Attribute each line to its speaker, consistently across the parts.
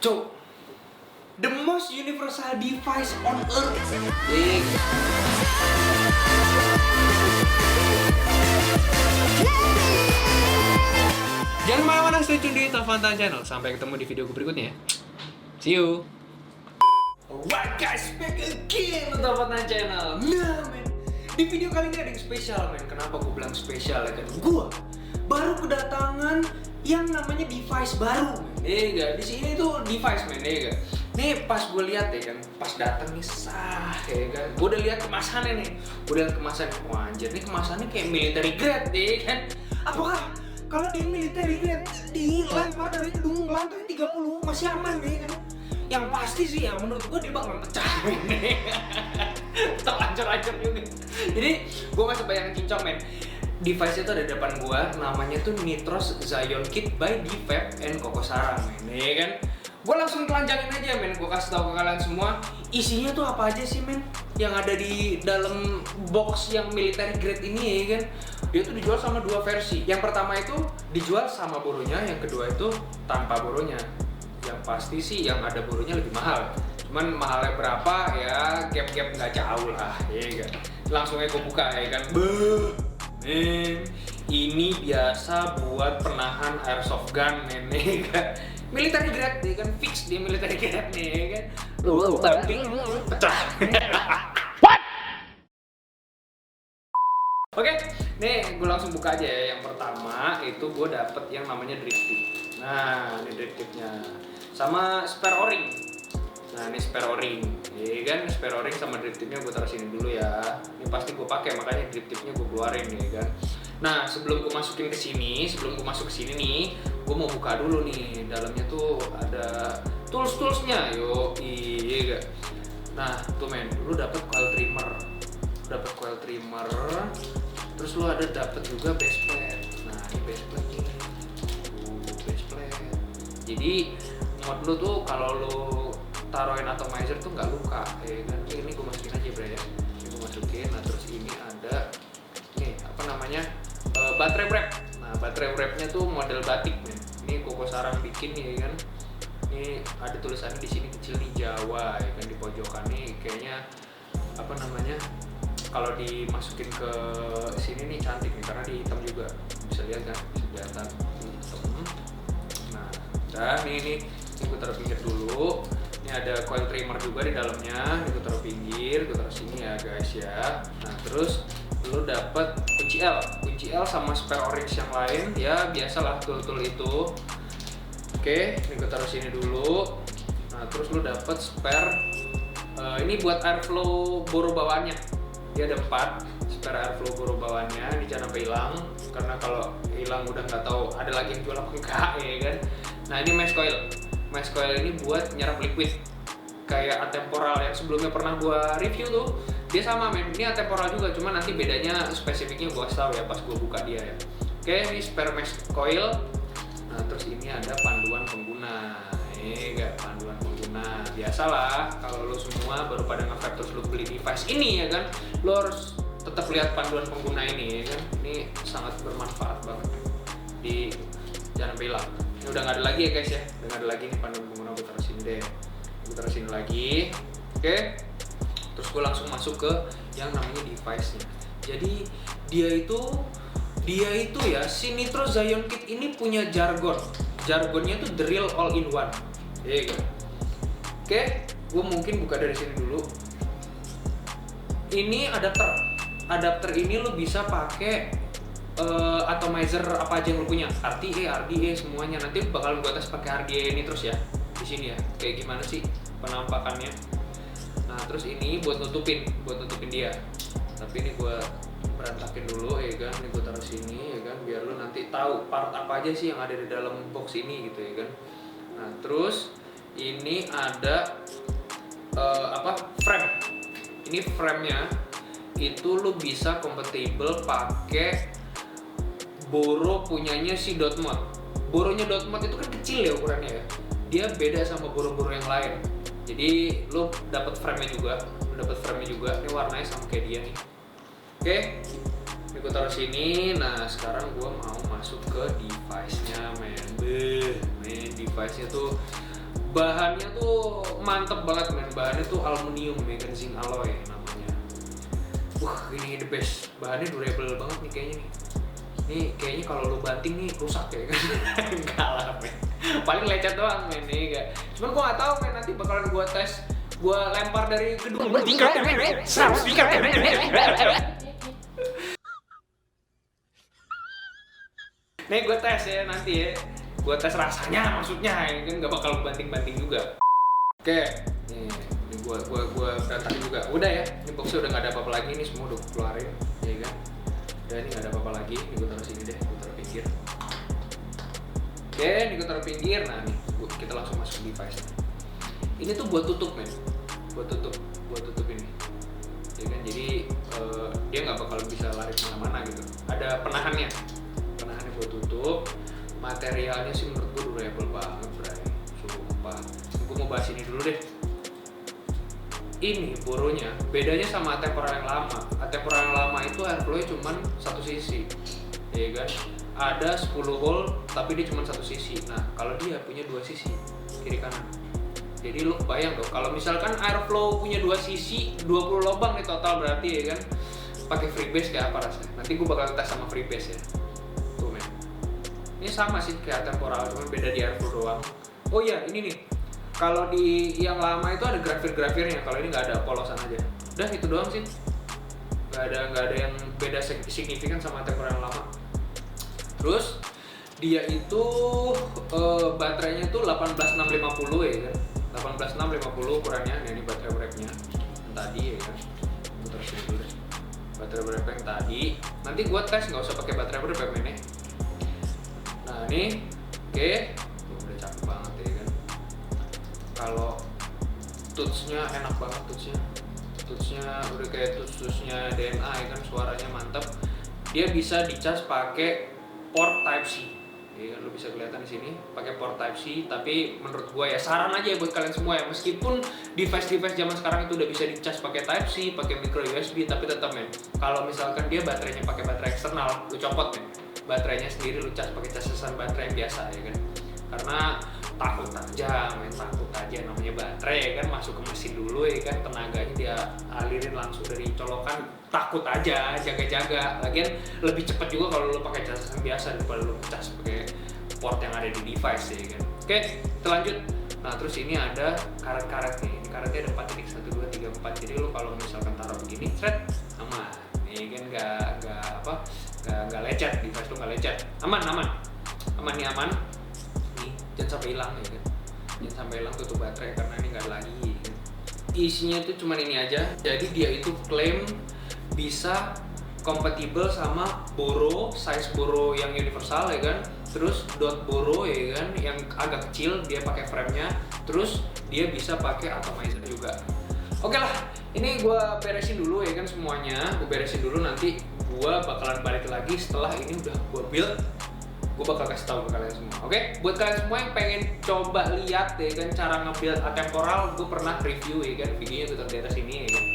Speaker 1: Cuk, the most universal device on earth. Jangan kemana-mana, stay tune di Tavantan Channel. Sampai ketemu di video berikutnya. See you. Alright guys, back again di Tavantan Channel. Nah men, di video kali ini ada yang spesial men. Kenapa gue bilang spesial ya kan? Gue baru kedatangan yang namanya device baru men. Di sini tuh device men, Nih pas gue lihat ya kan, pas datang nih sah ya kan. Gue udah lihat kemasannya nih. Wah anjir nih kemasannya kayak military grade ya kan. Apakah kalau di military grade dilempar dari gedung lantai 30 masih aman ya kan? Yang pasti sih ya menurut gue dia bakal pecah men. Tetap hancur-hancur juga. Jadi gue masih bayangin kincong men. Device itu ada di depan gue, namanya tuh Nitros Zion Kit by Dfab and Koko Sarang men, ya kan? Gue langsung telanjangin aja men, gue kasih tau ke kalian semua isinya tuh apa aja sih men yang ada di dalam box yang military grade ini ya kan. Dia tuh dijual sama dua versi. Yang pertama itu dijual sama boronya, yang kedua itu tanpa boronya. Yang pasti sih yang ada boronya lebih mahal. Cuman mahalnya berapa ya gap-gap nggak jauh lah ya kan. Langsung aja gue buka ya kan. Men, ini biasa buat penahan airsoft gun men ya kan. Military grade ya kan, fix dia military grade nih ya kan. Pecah. What? Oke, nih gue langsung buka aja ya. Yang pertama itu gue dapet yang namanya drip tip. Nah, ini drip tipnya sama spare o-ring. Nah, ini spare o-ring, ya kan? Spare o-ring sama drip tipnya gue taruh sini dulu ya. Ini pasti gue pakai, makanya drip tipnya gue keluarin ya kan. Nah, sebelum gue masukin ke sini, nih, gue mau buka dulu nih. Dalamnya tuh ada tools-toolsnya, iya gak? Nah, tuh men, lu dapet coil trimmer, terus lu dapet juga base plate. Nah, ini base plate nih, base plate. Jadi mod lu tuh kalau lu taruhin atomizer tuh nggak luka, ya kan? Ini gue masukin aja bro ya. Ini gue masukin. Nah terus ini ada nih apa namanya baterai wrap. Nah baterai wrapnya tuh model batik men. Ini Koko Sarang bikin ya kan. Ini ada tulisannya di sini kecil nih Jawa ya kan, di pojokan nih kayaknya apa namanya kalau dimasukin ke sini nih cantik nih karena di hitam juga, bisa lihat kan, bisa kelihatan hitam. Nah dan ini gue taruh pinggir dulu. Ini ada coil trimmer juga di dalamnya. Ini gue taruh pinggir, gue taruh sini ya guys ya. Nah terus lu dapet kunci L sama spare orange yang lain ya, biasalah tool itu. Oke, ini gue taruh sini dulu. Nah terus lu dapet spare ini buat airflow boro bawaannya. Dia ada 4 spare airflow boro bawaannya. Ini jangan sampai hilang, karena kalau hilang udah nggak tahu ada lagi yang jual apa enggak ya kan. Nah ini mesh coil ini buat nyerap liquid kayak atemporal yang sebelumnya pernah gua review tuh. Dia sama men, ini atemporal juga, cuma nanti bedanya spesifiknya gua tahu ya pas gua buka dia ya. Oke, ini spare mesh coil. Nah terus ini ada panduan pengguna. Panduan pengguna. Biasalah kalau lo semua baru pada nge-vape terus lo beli device ini ya kan, lo harus tetap lihat panduan pengguna ini ya kan. Ini sangat bermanfaat banget. Jangan bilang. Ini udah nggak ada lagi ya guys ya, udah nggak ada lagi nih panduan pengguna. Gue taruh sini deh, gue taruh sini lagi. Oke, terus gue langsung masuk ke yang namanya device-nya. Jadi dia itu ya, si Nitros Zion Kit ini punya jargonnya tuh the real all in one ya kan? Oke, gue mungkin buka dari sini dulu. Ini adapter ini lo bisa pakai atomizer apa aja yang lu punya, RDA semuanya. Nanti bakal gua tes pakai RDA ini terus ya di sini ya. Kayak gimana sih penampakannya. Nah, terus ini buat nutupin dia. Tapi ini gua berantakin dulu ya kan. Ini gua taruh sini ya kan, biar lu nanti tahu part apa aja sih yang ada di dalam box ini gitu ya kan. Nah, terus ini ada frame. Ini frame-nya itu lu bisa compatible pakai boro punyanya si Dotmod. Boronya Dotmod itu kan kecil ya ukurannya ya. Dia beda sama boro-boro yang lain. Jadi lo dapat frame-nya juga, Ini warnanya sama kayak dia nih. Oke. Ini gue taruh sini. Nah, sekarang gue mau masuk ke device-nya, men. Device-nya tuh Bahannya tuh mantep banget men, bahannya tuh aluminium ya kan, zinc alloy namanya. Ini the best, bahannya durable banget nih kayaknya nih. Ini kayaknya kalau lu banting nih rusak ya kan. Enggak lah men, paling lecet doang men nih gak. Cuman gua nggak tahu men, nanti bakalan gua tes, gua lempar dari gedung. Nih gue tes ya nanti ya, gue tes rasanya maksudnya ya kan, nggak bakal banting-banting juga. Oke, nih gue berantakin juga. Udah ya, ini boxnya udah nggak ada apa-apa lagi, ini semua udah gue keluarin, ya kan. Udah ini nggak ada apa-apa lagi, ini gue taruh sini deh, gue taruh pinggir. Oke, ini gue taruh pinggir. Nah nih, kita langsung masuk device. Ini tuh buat tutup men, buat tutup ini, ya kan. Jadi dia nggak bakal bisa lari kemana-mana gitu. Ada penahannya buat tutup. Materialnya sih menurut gue durable banget bray, sumpah. Gue mau bahas ini dulu deh. Ini boronya bedanya sama atemporal yang lama. Atemporal yang lama itu airflow-nya cuma satu sisi, ya kan. Ada 10 hole tapi dia cuma satu sisi. Nah kalau dia punya dua sisi, kiri kanan. Jadi lu bayang dong, kalau misalkan airflow punya dua sisi, 20 lubang nih total berarti ya kan. Pakai freebase kayak apa rasanya? Nanti gue bakal tes sama freebase ya. Ini sama sih kayak atemporal, cuma beda di airflow doang. Oh iya, ini nih. Kalau di yang lama itu ada grafir-grafirnya, kalau ini nggak ada, polosan aja. Udah itu doang sih. Nggak ada yang beda signifikan sama atemporal yang lama. Terus dia itu baterainya tuh 18650 ya kan. 18650 ukurannya. Nah, ini baterai wrap-nya tadi ya kan. Terus dulu deh. Baterai wrap yang tadi. Nanti gua tes nggak usah pakai baterai wrap ini. Nah ini, oke, udah cakep banget ya kan. Kalau touch-nya enak banget, touch-nya udah kayak touch-nya DNA ya kan, suaranya mantap. Dia bisa dicas pakai port Type C, ya kan, lu bisa kelihatan di sini pakai port Type C. Tapi menurut gua ya saran aja buat kalian semua ya, meskipun device zaman sekarang itu udah bisa dicas pakai Type C, pakai micro USB, tapi tetap men, kalau misalkan dia baterainya pakai baterai eksternal, lu copot men. Baterainya sendiri lu cas pakai casan baterai yang biasa ya kan, karena takut aja namanya baterai ya kan, masuk ke mesin dulu ya kan, tenaganya dia alirin langsung dari colokan, takut aja, jaga-jaga. Lagian lebih cepat juga kalau lu pakai casan biasa daripada lu cas pakai port yang ada di device ya kan. Oke, kita lanjut. Nah terus ini ada karet-karet nih, ini karetnya ada 4 titik, 1, 2, 3, 4. Jadi lu kalau misalkan taruh begini, thread aman ya kan, nggak lecet, device lu nggak lecet, aman nih, jangan sampai hilang ya kan, jangan sampai hilang tutup baterai karena ini nggak lagi ya kan. Isinya itu cuma ini aja. Jadi dia itu klaim bisa kompatibel sama boro, size boro yang universal ya kan, terus dot boro ya kan yang agak kecil, dia pakai frame-nya, terus dia bisa pakai atomizer juga. Oke lah, ini gue beresin dulu ya kan semuanya, gue beresin dulu, nanti gue bakalan balik lagi setelah ini udah gue build, gue bakal kasih tahu ke kalian semua. Oke, buat kalian semua yang pengen coba lihat ya kan cara nge-build atemporal, gue pernah review ya kan, videonya gue taruh di atas ini ya kan.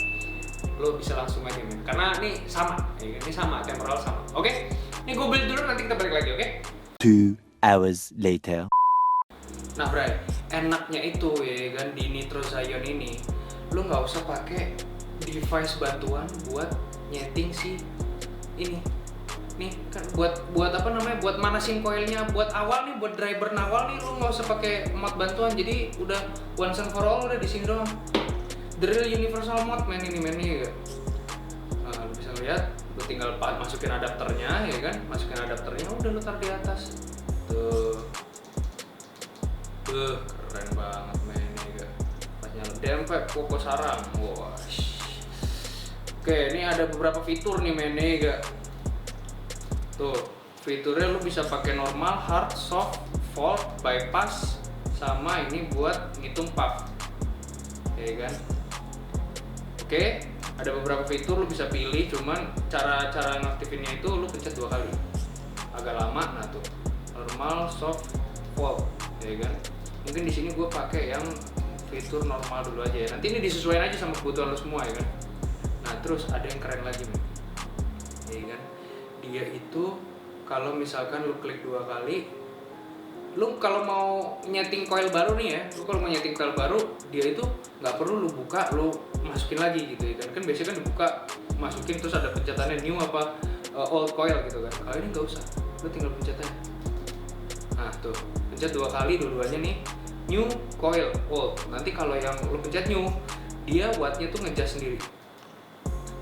Speaker 1: Lo bisa langsung aja men, karena ini sama ya kan, ini sama atemporal sama. Oke, ini gue build dulu, nanti kita balik lagi. Oke?
Speaker 2: 2 hours later.
Speaker 1: Nah Bray, enaknya itu ya kan di Nitro Zion ini, lo nggak usah pakai device bantuan buat nyeting si ini nih kan, buat apa namanya, buat manasin koilnya, buat awal nih, buat driver awal nih, lo nggak usah pakai mod bantuan. Jadi udah once and for all, udah di sini doang. The real universal mod men ini ya. Nah, lo bisa lihat, lo tinggal masukin adapternya ya kan, udah lo taruh di atas tuh. Keren banget men ini ya. Dempet Koko Sarang, wow. Oke, ini ada beberapa fitur nih men ya. Tuh, fiturnya lu bisa pakai normal, hard, soft, volt, bypass, sama ini buat ngitung puff, ya kan? Oke, ada beberapa fitur lu bisa pilih, cuman cara ngaktifinnya itu lu pencet 2 kali, agak lama. Nah tuh, normal, soft, volt, ya kan? Mungkin di sini gue pakai yang fitur normal dulu aja ya. Nanti ini disesuaikan aja sama kebutuhan lu semua ya kan. Nah terus ada yang keren lagi men, ya kan? Dia itu kalau misalkan lu klik 2 kali, lu kalau mau nyeting coil baru nih ya, lu kalau mau nyeting coil baru dia itu nggak perlu lu buka lu masukin lagi gitu ya kan biasanya kan dibuka masukin terus ada pencetannya new apa old coil gitu kan. Kalau ini nggak usah, lu tinggal pencet aja. Nah tuh pencet 2 kali dua-duanya nih new coil old. Nanti kalau yang lu pencet new dia wattnya tuh ngejust sendiri.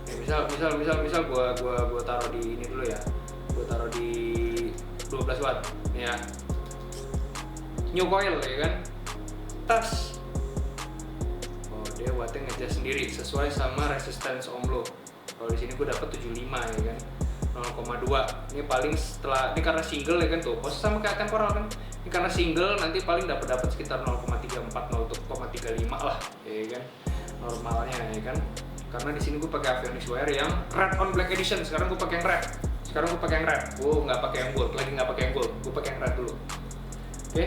Speaker 1: Ya, misal gua taruh di ini dulu ya, gua taruh di 12 watt ya, new coil ya kan, tas, oh dia wattnya ngejust sendiri sesuai sama resistance ohm lo. Kalau di sini gua dapat 75 ya kan, 0,2. Ini paling setelah ini karena single ya kan tuh, posisi sama kayak temporal kan. Ini karena single nanti paling dapat sekitar 0,34 0,35 lah ya kan normalnya ya kan. Karena di sini gue pakai Avionics wire yang red on black edition. Sekarang gue pakai yang red. Gue nggak pakai yang gold, lagi nggak pakai yang gold. Gue pakai yang red dulu. Oke,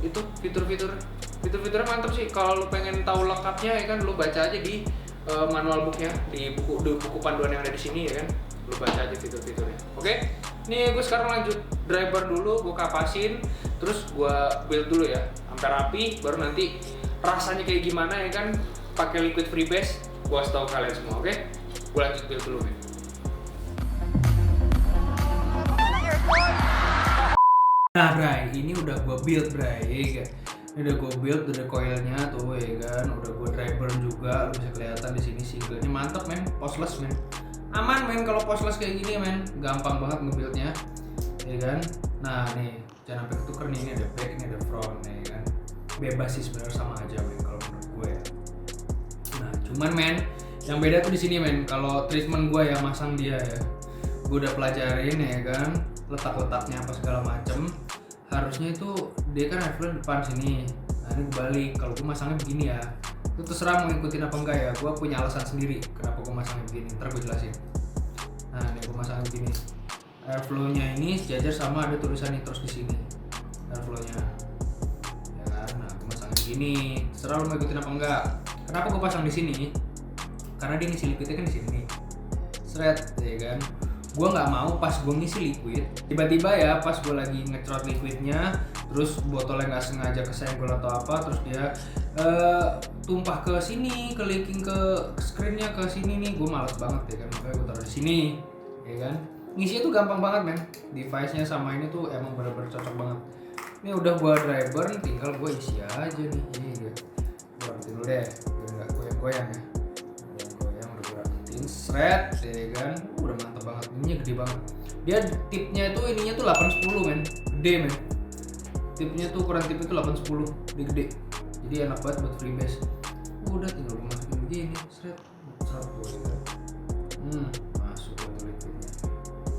Speaker 1: itu fitur-fiturnya mantap sih. Kalau lu pengen tahu lengkapnya ya kan, lu baca aja di manual booknya, di buku panduan yang ada di sini ya kan. Lu baca aja fitur-fiturnya. Oke, nih gue sekarang lanjut driver dulu, gue kapasin, terus gue build dulu ya, sampai rapi. Baru nanti rasanya kayak gimana ya kan, pakai liquid freebase. Gue kasih tau kalian semua, oke? Gue lanjut build dulu, men. Nah, Bray, ini udah gue build, Bray, ya kan? Ini udah gue build, udah coilnya tuh, ya kan? Udah gue driver juga, lu bisa kelihatan di sini singlenya mantep, men. Postless, men. Aman, men. Kalau postless kayak gini, men, gampang banget nge-buildnya, ya kan? Nah, nih, jangan sampai ketuker nih. Ini ada back, ini ada front, ya kan? Bebas sih sebenarnya sama aja, men, kalau menurut gue ya. Nah, cuman men, yang beda tuh di sini men. Kalau treatment gue yang masang dia ya, gue udah pelajarin ya kan, letak-letaknya apa segala macem. Harusnya itu dia kan airflow depan sini. Nah ini gue balik. Kalau gue masangnya begini ya, itu terserah mau ngikutin apa enggak ya. Gue punya alasan sendiri kenapa gue masangnya begini. Ntar gue jelasin. Nah ini gue masangnya begini. Airflow-nya ini sejajar sama ada tulisan nitros di sini. Airflow-nya. Ya kan? Nah gue masangnya begini. Terserah lo mau ngikutin apa enggak. Kenapa gue pasang di sini? Karena dia ngisi liquidnya kan di sini, seret, ya kan? Gue nggak mau pas gue ngisi liquid, tiba-tiba ya pas gue lagi ngecrot liquidnya, terus botolnya nggak sengaja kesenggol atau apa, terus dia tumpah ke sini, ke leaking ke screennya ke sini nih, gue males banget ya kan? Makanya gue taruh di sini, ya kan? Ngisinya tuh gampang banget men, device-nya sama ini tuh emang bener-bener cocok banget. Ini udah gue driver, tinggal gue isi aja nih, iya. Gue rapitin dulu deh, biar nggak goyang-goyang ya. Goyang udah gue rapitin, seret, ya kan. Udah mantep banget, ininya gede banget. Dia tipnya itu ininya tuh 810 men, gede men. Tipnya tuh ukuran tip itu 810, dia gede. Jadi enak banget buat freebase. Udah tinggal gue masukin begini, seret, seret tuh ya kan. Masuk ke liquidnya.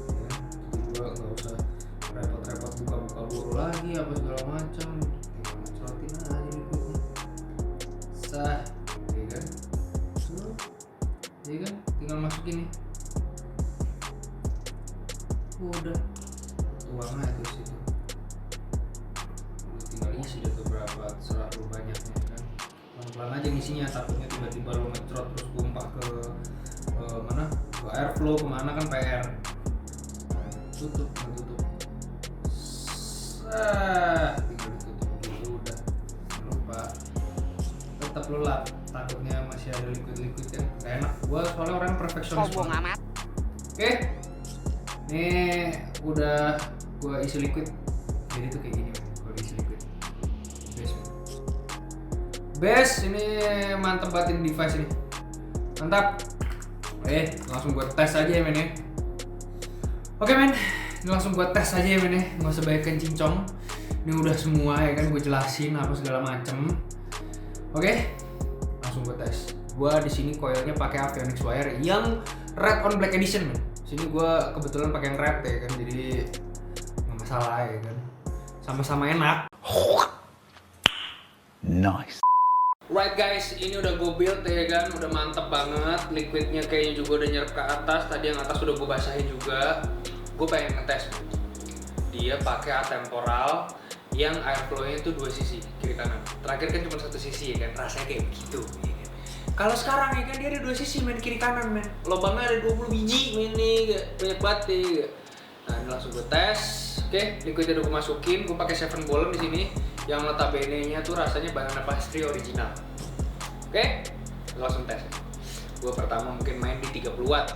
Speaker 1: Ya, jadi gue nggak usah repot-repot buka-buka buru lagi apa segala macam. Tinggal ngecerotin aja liquidnya. Sah, ya kan? Ya kan? Tinggal masukin nih. Udah, tuang aja tuh situ. Lu tinggal isi deh tuh berapa, terserah lu banyaknya kan. Pelan-pelan aja ngisinya, takutnya tiba-tiba lu ngecrot terus tumpah ke mana? Ke airflow kemana kan PR. Tutup. Tinggal ditutup dulu udah. Jangan lupa tetap lu lap, takutnya masih ada liquid kan gak enak. Gua soalnya orang perfeksionis banget. Oke, nih udah gua isi liquid, jadi tuh kayak gini gua isi liquid. Best ini mantep banget ini device ini, mantap. Langsung gua tes aja ya men ya. Oke men, ini langsung gua tes aja ya men ya, nggak usah banyak cincong. Ini udah semua ya kan, gue jelasin apa segala macem. Oke, langsung gue tes. Gue di sini coilnya pakai Avionics wire yang red on black edition men. Sini gue kebetulan pakai yang red ya kan, jadi nggak masalah ya kan. Sama-sama enak.
Speaker 2: Nice.
Speaker 1: Right guys, ini udah gue build ya kan, udah mantep banget. Liquidnya kayaknya juga udah nyerap ke atas. Tadi yang atas udah gue basahin juga. Gue pengen ngetes. Dia pakai atemporal yang airflow-nya itu dua sisi, kiri kanan. Terakhir kan cuma satu sisi ya kan, rasanya kayak begitu ya kan. Kalau sekarang ya kan dia ada dua sisi men, kiri kanan men. Lubangnya ada 20 biji men nih, banyak banget ya. Nah ini langsung gue tes. Oke, liquidnya udah gue masukin. Gue pakai 7 Bolen di sini yang notabene-nya tuh rasanya banana pastry original. Oke, langsung tes. Gue pertama mungkin main di 30 watt.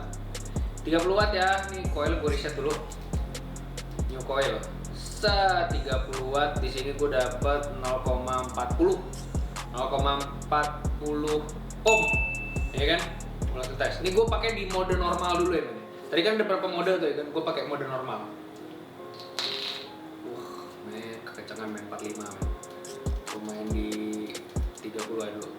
Speaker 1: 30 watt ya. Nih coil gue reset dulu. New coil. 30 watt di sini gue dapat 0,40 ohm, ya kan? Gue langsung tes. Ini gue pakai di mode normal dulu ya, men. Tadi kan ada beberapa mode tuh ya kan, gue pakai mode normal. Men, kekencangan main 45 men. Gue main di 30 dulu.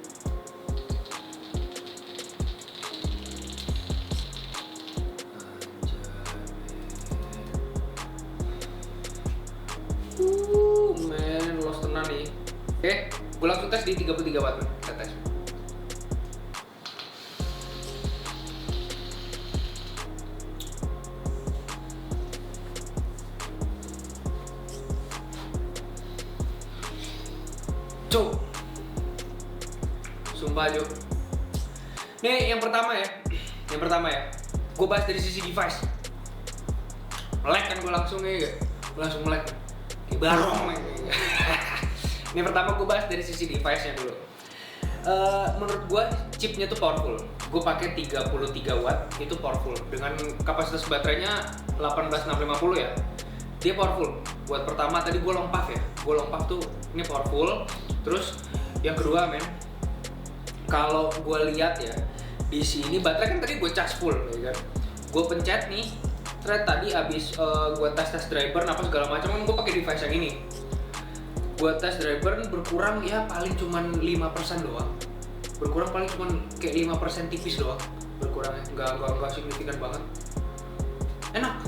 Speaker 1: Men, lost tenan nih. Oke, gue langsung tes di 33 watt men. Kita tes. Cuk, sumpah Cuk. Nih yang pertama ya, gue bahas dari sisi device. Melek kan gue langsung nih, gue langsung melek. Kayak barong men. Ini pertama gue bahas dari sisi device-nya dulu. Menurut gue chipnya tuh powerful. Gue pakai 33 watt, itu powerful. Dengan kapasitas baterainya 18650 ya. Dia powerful. Buat pertama tadi gue long puff ya. Gue long puff tuh ini powerful. Terus yang kedua men, kalau gue lihat ya di sini baterai kan tadi gue charge full, ya kan? Gue pencet nih, thread tadi abis gue tes driver apa segala macam kan gue pakai device yang ini. Gue tes driver berkurang ya paling cuman 5% doang. Berkurang paling cuman kayak 5% tipis doang berkurangnya, nggak signifikan banget. Enak,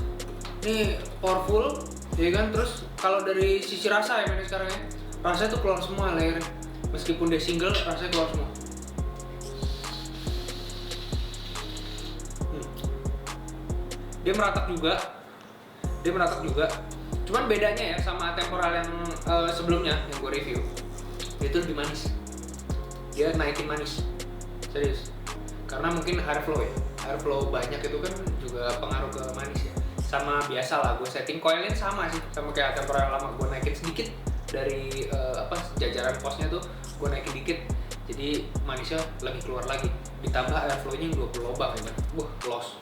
Speaker 1: nih powerful, ya kan? Terus kalau dari sisi rasa ya men sekarang ya, rasanya tuh keluar semua layernya. Meskipun dia single, rasanya keluar semua. Dia meratak juga. Cuman bedanya ya sama temporal yang sebelumnya yang gue review, dia tuh lebih manis. Dia naikin manis, serius. Karena mungkin airflow ya, airflow banyak itu kan juga pengaruh ke manis ya. Sama biasa lah, gue setting coilnya sama sih, sama kayak temporal yang lama. Gue naikin sedikit dari jajaran posnya tuh, gue naikin dikit. Jadi manisnya lebih keluar lagi. Ditambah airflow-nya yang 20 lubang ya kan. Wah, close.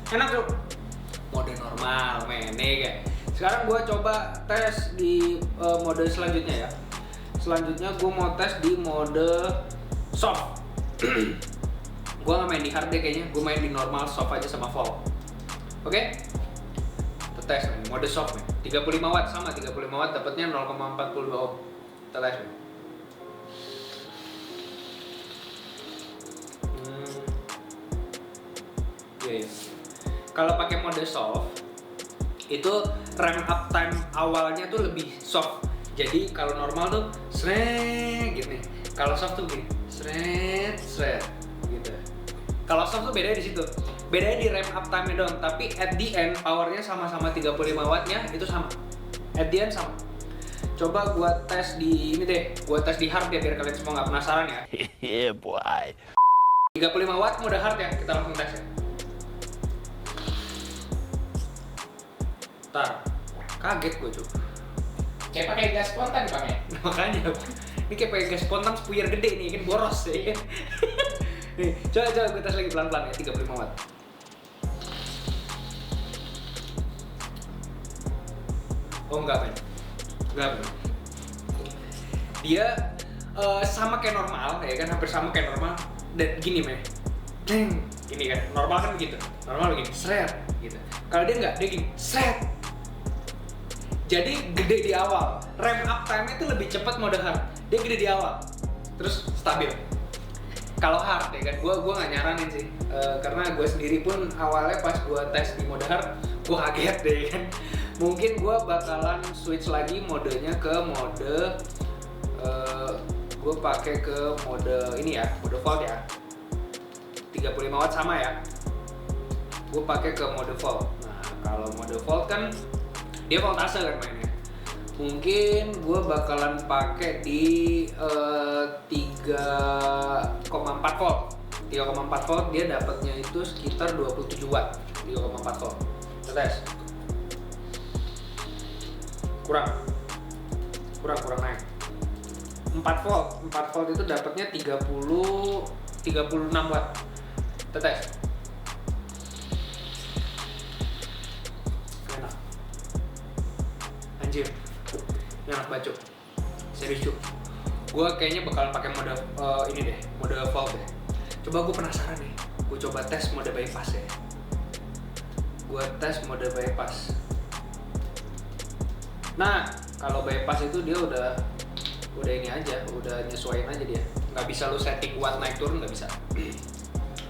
Speaker 1: Enak tuh. Mode normal men, nih. Sekarang gue coba tes di mode selanjutnya ya. Selanjutnya gue mau tes di mode soft. Gue nggak main di hard deh kayaknya, gue main di normal soft aja sama vol. Oke? Kita tes men, mode soft men. 35 watt sama 35 watt dapatnya 0,42 ohm. Kita tes men. Iya. Kalau pakai mode soft itu ramp up time awalnya tuh lebih soft. Jadi kalau normal tuh sret gitu nih. Kalau soft tuh gini, sret gitu. Kalau soft tuh bedanya di situ. Bedanya di ramp up time-nya doang, tapi at the end powernya sama-sama 35 wattnya itu sama. At the end sama. Coba gua tes di ini deh, gua tes di hard ya biar kalian semua nggak penasaran ya.
Speaker 2: Yeah, boy.
Speaker 1: 35 watt mode hard ya, kita langsung tes ya. Kaget gue cuy.
Speaker 3: Kayak pakai gas spontan pakai.
Speaker 1: Makanya ini kayak pakai gas spontan spuyer gede nih kan boros ya. Nih, coba gue tes lagi pelan-pelan ya 35 watt. Oh enggak men. Dia sama kayak normal ya kan, hampir sama kayak normal. Dan gini men. Gini kan, normal kan begitu. Normal begini, seret gitu. Kalau dia enggak, dia gini, seret. Jadi gede di awal, ramp up time-nya itu lebih cepat mode hard. Dia gede di awal, terus stabil. Kalau hard ya kan, gue nggak nyaranin sih, karena gue sendiri pun awalnya pas gue tes di mode hard, gue kaget deh kan. Mungkin gue bakalan switch lagi modenya ke mode, gue pakai ke mode ini ya, mode volt ya. 35 watt sama ya. Gue pakai ke mode volt. Nah kalau mode volt kan dia voltase kan mainnya. Mungkin gue bakalan pakai di 3,4 volt. 3,4 volt dia dapatnya itu sekitar 27 watt. 3,4 volt. Kita tes. Kurang naik. 4 volt. 4 volt itu dapatnya 36 watt. Kita tes. Enak. Anjir. Ini enak banget, Cuk. Serius, Cuk. Gue kayaknya bakalan pakai mode ini deh, mode volt deh. Coba gue penasaran nih. Gue coba tes mode bypass ya. Gue tes mode bypass. Nah, kalau bypass itu dia udah ini aja, udah nyesuaiin aja dia. Nggak bisa lu setting watt naik turun, nggak bisa.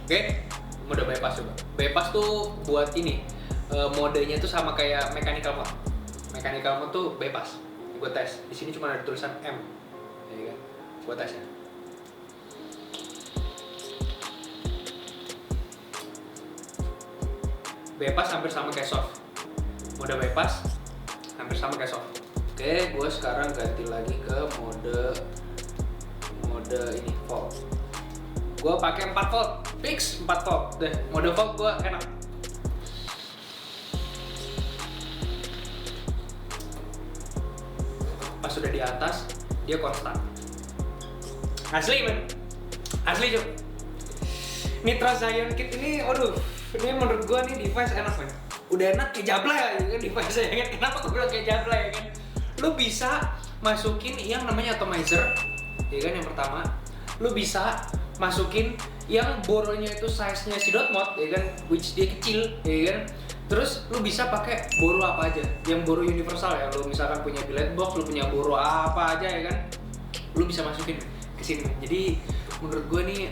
Speaker 1: Oke, mode bypass coba. Bypass tuh buat ini, modenya tuh sama kayak mechanical mode. Mechanical mode tuh bypass. Gue tes. Di sini cuma ada tulisan M, ya kan? Gue tes ya. Bypass hampir sama kayak soft. Mode bypass hampir sama kayak soft. Oke, gue sekarang ganti lagi ke mode ini volt. Gue pakai 4 volt, fix 4 volt deh. Mode volt gue enak. Pas sudah di atas, dia konstan. Asli men, asli Cuk. Nitro Zion Kit ini, aduh, ini menurut gue nih device enak men. Udah enak kayak Jablay ya kan device ya kan. Kenapa gue bilang kayak Jablay ya kan? Lu bisa masukin yang namanya atomizer, ya kan yang pertama. Lu bisa masukin yang boronya itu size-nya si dot mod, ya kan, which dia kecil, ya kan. Terus lu bisa pakai boro apa aja, yang boro universal ya. Lu misalkan punya billet box, lu punya boro apa aja ya kan, lu bisa masukin ke sini. Jadi menurut gue nih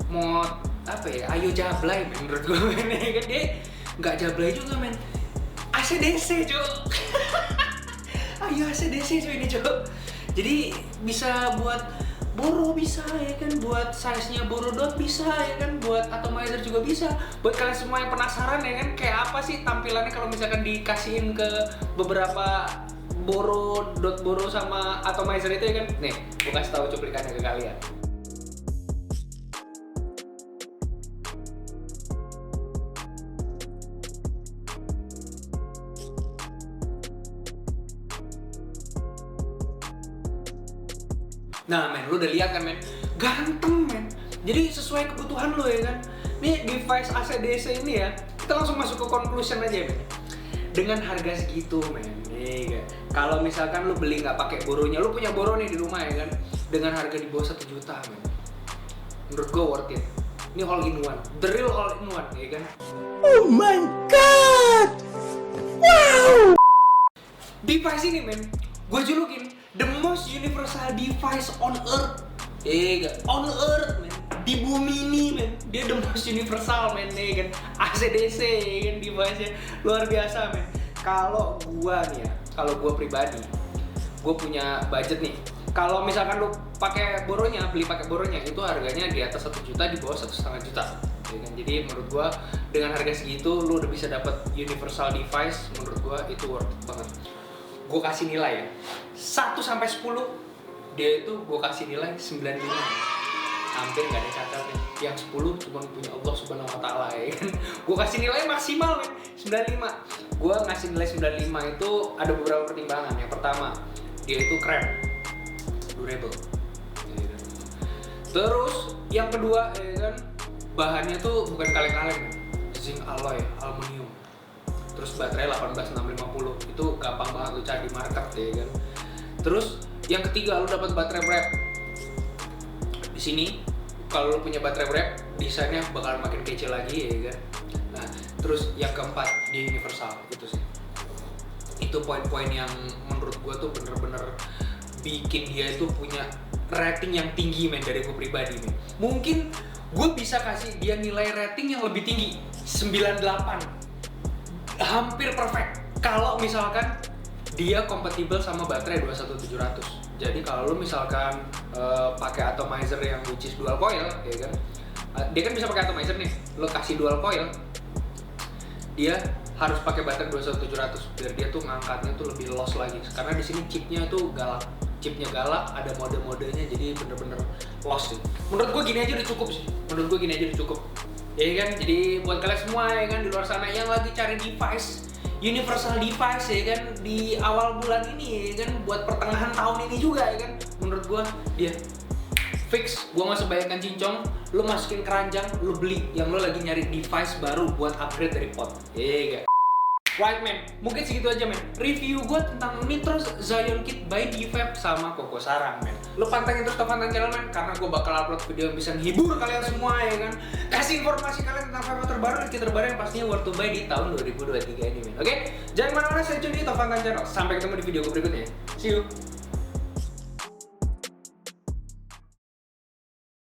Speaker 1: mod apa ya, ayo Jablay men, menurut gue men, ya kan. Dia nggak Jablay juga men, AC/DC Cuk. Ayo AC/DC cuy ini Cuk. Jadi bisa buat boro bisa ya kan, buat size-nya boro dot bisa ya kan, buat atomizer juga bisa. Buat kalian semua yang penasaran ya kan, kayak apa sih tampilannya kalau misalkan dikasihin ke beberapa boro, dot boro sama atomizer itu ya kan. Nih, gue kasih tahu cuplikannya ke kalian. Nah men, lu udah lihat kan men, ganteng men. Jadi sesuai kebutuhan lu ya kan. Nih device AC/DC ini ya, kita langsung masuk ke conclusion aja men. Dengan harga segitu men, nih kalau misalkan lu beli nggak pakai boronya, lu punya boro nih di rumah ya kan, dengan harga di bawah 1 juta men, menurut gue worth it. Ini all in one, the real all in one ya kan.
Speaker 2: Oh my god! Wow!
Speaker 1: Device ini men, gue julukin the most universal device on earth. On earth men, di bumi ini men, dia the most universal men, ya kan. AC/DC ya kan, device-nya luar biasa men. Kalau gua nih ya, kalau gua pribadi, gua punya budget nih. Kalau misalkan lu pakai boronya, beli pakai boronya, itu harganya di atas 1 juta, di bawah 1,5 juta. Ya kan? Jadi menurut gua dengan harga segitu lu udah bisa dapat universal device, menurut gua itu worth it banget. Gue kasih nilai ya 1 sampai 10, dia itu gue kasih nilai 95. Hampir gak ada cacatnya. Yang 10 cuma punya Allah Subhanahu wa Ta'ala ya kan. Gue kasih nilai maksimal men, 95. Gue ngasih nilai 95 itu ada beberapa pertimbangan. Yang pertama, dia itu keren, durable. Terus yang kedua ya kan, bahannya tuh bukan kaleng-kaleng, zinc alloy, aluminium. Terus baterai 18650, itu gampang banget lu cari di market ya kan. Terus yang ketiga, lu dapat baterai wrap. Di sini kalau lu punya baterai wrap, desainnya bakal makin kece lagi ya kan. Nah, terus yang keempat, dia universal gitu sih. Itu poin-poin yang menurut gua tuh bener-bener bikin dia itu punya rating yang tinggi men, dari gua pribadi men. Mungkin gua bisa kasih dia nilai rating yang lebih tinggi, 98. Hampir perfect kalau misalkan dia kompatibel sama baterai 21700. Jadi kalau lu misalkan pakai atomizer yang which is dual coil ya kan, dia kan bisa pakai atomizer nih, lu kasih dual coil, dia harus pakai baterai 21700 biar dia tuh ngangkatnya tuh lebih los lagi. Karena di sini chipnya tuh galak. Chipnya galak, ada mode-modenya, jadi bener-bener los sih. Menurut gue gini aja udah cukup sih. Menurut gue gini aja udah cukup. Ya kan, jadi buat kalian semua ya kan di luar sana yang lagi cari device, universal device ya kan di awal bulan ini ya kan, buat pertengahan tahun ini juga ya kan, menurut gue dia fix. Gue nggak sebayangkan cincong, lu masukin keranjang, lu beli yang lu lagi nyari device baru buat upgrade dari pot. Iya gak? Right man, mungkin segitu aja man. Review gue tentang Nitro Zion Kit by D-Fab sama Koko Sarang man. Lo pantengin terus Tovan Channel man, karena gue bakal upload video yang bisa menghibur kalian semua ya kan. Kasih informasi kalian tentang Vivo terbaru, kit terbaru yang pastinya worth to buy di tahun 2023 ini man. Oke? Jangan kemana-mana, stay tune di Tovan Channel. Sampai ketemu di video gue berikutnya. See you!